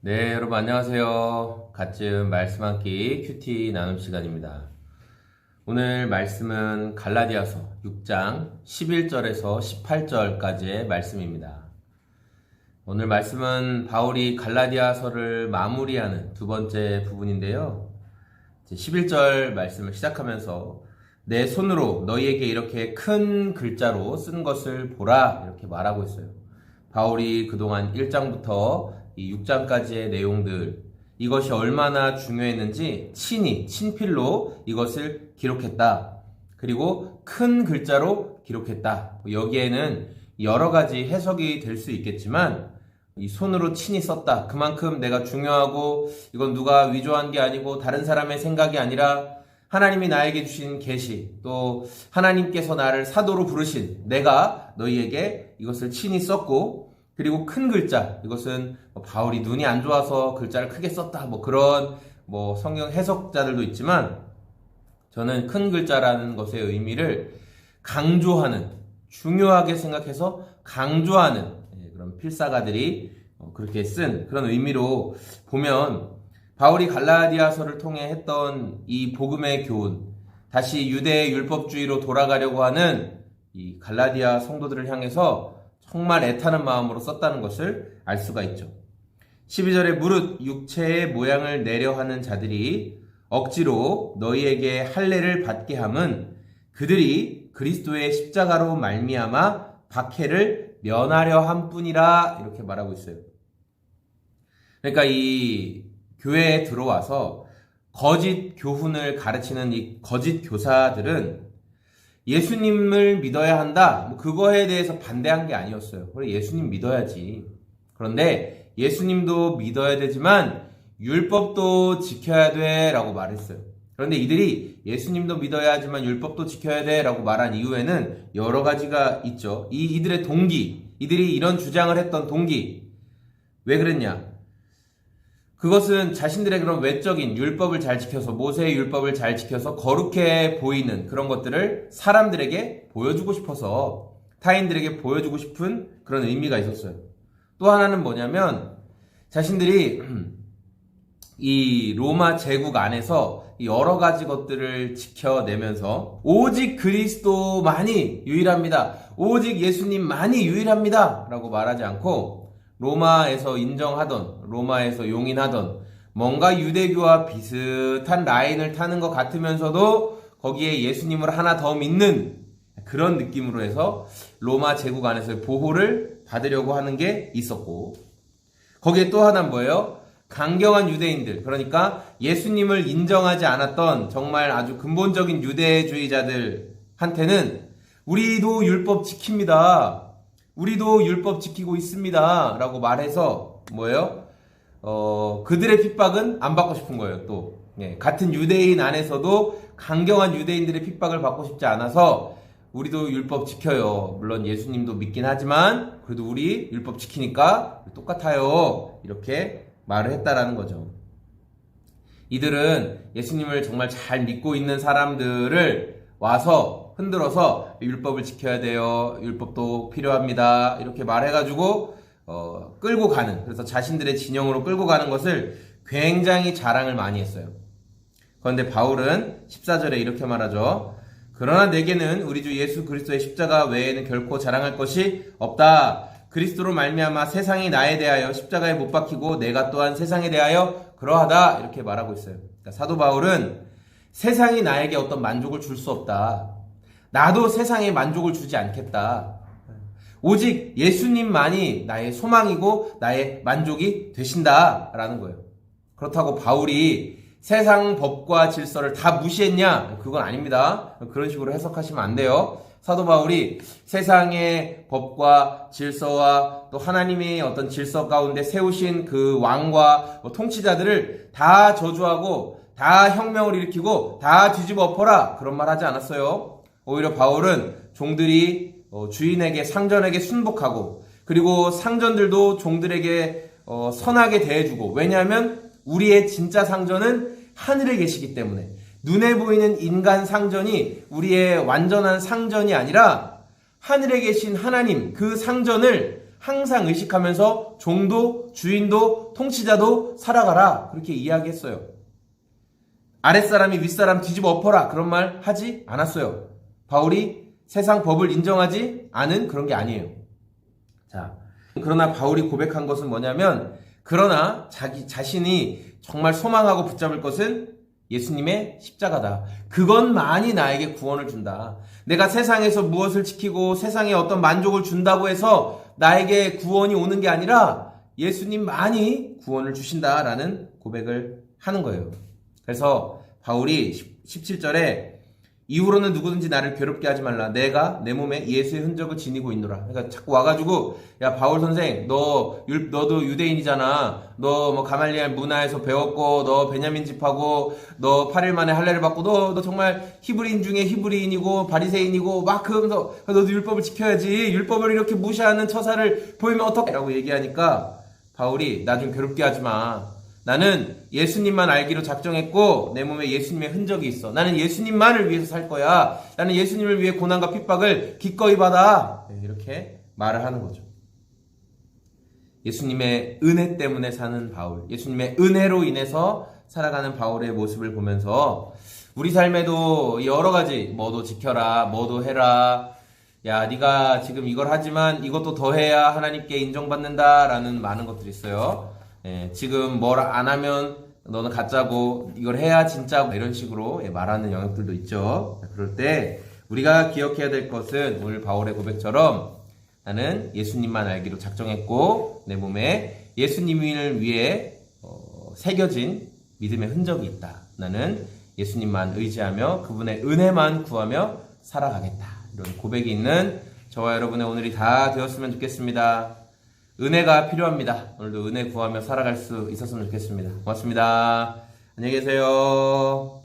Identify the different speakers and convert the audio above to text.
Speaker 1: 네, 여러분 안녕하세요. 갓즘 말씀 한 끼 큐티 나눔 시간입니다. 오늘 말씀은 갈라디아서 6장 11절에서 18절까지의 말씀입니다. 오늘 말씀은 바울이 갈라디아서를 마무리하는 두 번째 부분인데요. 11절 말씀을 시작하면서 내 손으로 너희에게 이렇게 큰 글자로 쓴 것을 보라 이렇게 말하고 있어요. 바울이 그동안 1장부터 이 6장까지의 내용들, 이것이 얼마나 중요했는지 친필로 이것을 기록했다. 그리고 큰 글자로 기록했다. 여기에는 여러 가지 해석이 될 수 있겠지만 이 손으로 친히 썼다. 그만큼 내가 중요하고 이건 누가 위조한 게 아니고 다른 사람의 생각이 아니라 하나님이 나에게 주신 계시, 또 하나님께서 나를 사도로 부르신 내가 너희에게 이것을 친히 썼고, 그리고 큰 글자, 이것은 바울이 눈이 안 좋아서 글자를 크게 썼다, 그런 성경 해석자들도 있지만, 저는 큰 글자라는 것의 의미를 강조하는, 중요하게 생각해서 강조하는 그런 필사가들이 그렇게 쓴 그런 의미로 보면, 바울이 갈라디아서를 통해 했던 이 복음의 교훈, 다시 유대의 율법주의로 돌아가려고 하는 이 갈라디아 성도들을 향해서 정말 애타는 마음으로 썼다는 것을 알 수가 있죠. 12절에 무릇 육체의 모양을 내려 하는 자들이 억지로 너희에게 할례를 받게 함은 그들이 그리스도의 십자가로 말미암아 박해를 면하려 함뿐이라 이렇게 말하고 있어요. 그러니까 이 교회에 들어와서 거짓 교훈을 가르치는 이 거짓 교사들은 예수님을 믿어야 한다, 그거에 대해서 반대한 게 아니었어요. 그래, 예수님 믿어야지. 그런데 예수님도 믿어야 되지만 율법도 지켜야 돼 라고 말했어요. 그런데 이들이 예수님도 믿어야 하지만 율법도 지켜야 돼 라고 말한 이유에는 여러 가지가 있죠. 이들의 동기, 이들이 이런 주장을 했던 동기, 왜 그랬냐? 그것은 자신들의 그런 외적인 율법을 잘 지켜서, 모세의 율법을 잘 지켜서 거룩해 보이는 그런 것들을 사람들에게 보여주고 싶어서, 타인들에게 보여주고 싶은 그런 의미가 있었어요. 또 하나는 뭐냐면 자신들이 이 로마 제국 안에서 여러 가지 것들을 지켜내면서 오직 그리스도만이 유일합니다, 오직 예수님만이 유일합니다 라고 말하지 않고, 로마에서 인정하던, 로마에서 용인하던 뭔가 유대교와 비슷한 라인을 타는 것 같으면서도 거기에 예수님을 하나 더 믿는 그런 느낌으로 해서 로마 제국 안에서의 보호를 받으려고 하는 게 있었고, 거기에 또 하나는 뭐예요? 강경한 유대인들, 그러니까 예수님을 인정하지 않았던 정말 아주 근본적인 유대주의자들한테는 우리도 율법 지킵니다, 우리도 율법 지키고 있습니다 라고 말해서 뭐예요? 그들의 핍박은 안 받고 싶은 거예요. 또 같은 유대인 안에서도 강경한 유대인들의 핍박을 받고 싶지 않아서 우리도 율법 지켜요, 물론 예수님도 믿긴 하지만 그래도 우리 율법 지키니까 똑같아요, 이렇게 말을 했다라는 거죠. 이들은 예수님을 정말 잘 믿고 있는 사람들을 와서 흔들어서 율법을 지켜야 돼요, 율법도 필요합니다 이렇게 말해가지고 끌고 가는, 그래서 자신들의 진영으로 끌고 가는 것을 굉장히 자랑을 많이 했어요. 그런데 바울은 14절에 이렇게 말하죠. 그러나 내게는 우리 주 예수 그리스도의 십자가 외에는 결코 자랑할 것이 없다. 그리스도로 말미암아 세상이 나에 대하여 십자가에 못 박히고 내가 또한 세상에 대하여 그러하다 이렇게 말하고 있어요. 그러니까 사도 바울은 세상이 나에게 어떤 만족을 줄 수 없다, 나도 세상에 만족을 주지 않겠다, 오직 예수님만이 나의 소망이고 나의 만족이 되신다 라는 거예요. 그렇다고 바울이 세상 법과 질서를 다 무시했냐? 그건 아닙니다. 그런 식으로 해석하시면 안 돼요. 사도 바울이 세상의 법과 질서와 또 하나님의 어떤 질서 가운데 세우신 그 왕과 통치자들을 다 저주하고 다 혁명을 일으키고 다 뒤집어 엎어라, 그런 말 하지 않았어요. 오히려 바울은 종들이 주인에게, 상전에게 순복하고, 그리고 상전들도 종들에게 선하게 대해주고, 왜냐하면 우리의 진짜 상전은 하늘에 계시기 때문에, 눈에 보이는 인간 상전이 우리의 완전한 상전이 아니라 하늘에 계신 하나님, 그 상전을 항상 의식하면서 종도 주인도 통치자도 살아가라. 그렇게 이야기했어요. 아랫사람이 윗사람 뒤집어 엎어라. 그런 말 하지 않았어요. 바울이 세상 법을 인정하지 않은 그런 게 아니에요. 자, 그러나 바울이 고백한 것은 뭐냐면, 그러나 자기 자신이 정말 소망하고 붙잡을 것은 예수님의 십자가다. 그것만이 나에게 구원을 준다. 내가 세상에서 무엇을 지키고 세상에 어떤 만족을 준다고 해서 나에게 구원이 오는 게 아니라 예수님만이 구원을 주신다라는 고백을 하는 거예요. 그래서 바울이 17절에 이후로는 누구든지 나를 괴롭게 하지 말라. 내가 내 몸에 예수의 흔적을 지니고 있노라. 그러니까 자꾸 와가지고, 야, 바울 선생, 너도 유대인이잖아. 너 뭐 가말리엘 문화에서 배웠고, 너 베냐민 집하고, 너 8일 만에 할례를 받고, 너 정말 히브리인 중에 히브리인이고, 바리새인이고, 막 그러면서, 너도 율법을 지켜야지. 율법을 이렇게 무시하는 처사를 보이면 어떡해? 라고 얘기하니까, 바울이 나 좀 괴롭게 하지 마. 나는 예수님만 알기로 작정했고 내 몸에 예수님의 흔적이 있어. 나는 예수님만을 위해서 살 거야. 나는 예수님을 위해 고난과 핍박을 기꺼이 받아. 이렇게 말을 하는 거죠. 예수님의 은혜 때문에 사는 바울, 예수님의 은혜로 인해서 살아가는 바울의 모습을 보면서 우리 삶에도 여러 가지, 뭐도 지켜라, 뭐도 해라, 야, 네가 지금 이걸 하지만 이것도 더 해야 하나님께 인정받는다라는 많은 것들이 있어요. 지금 뭘 안 하면 너는 가짜고 이걸 해야 진짜고 이런 식으로 말하는 영역들도 있죠. 그럴 때 우리가 기억해야 될 것은 오늘 바울의 고백처럼 나는 예수님만 알기로 작정했고 내 몸에 예수님을 위해 새겨진 믿음의 흔적이 있다. 나는 예수님만 의지하며 그분의 은혜만 구하며 살아가겠다. 이런 고백이 있는 저와 여러분의 오늘이 다 되었으면 좋겠습니다. 은혜가 필요합니다. 오늘도 은혜 구하며 살아갈 수 있었으면 좋겠습니다. 고맙습니다. 안녕히 계세요.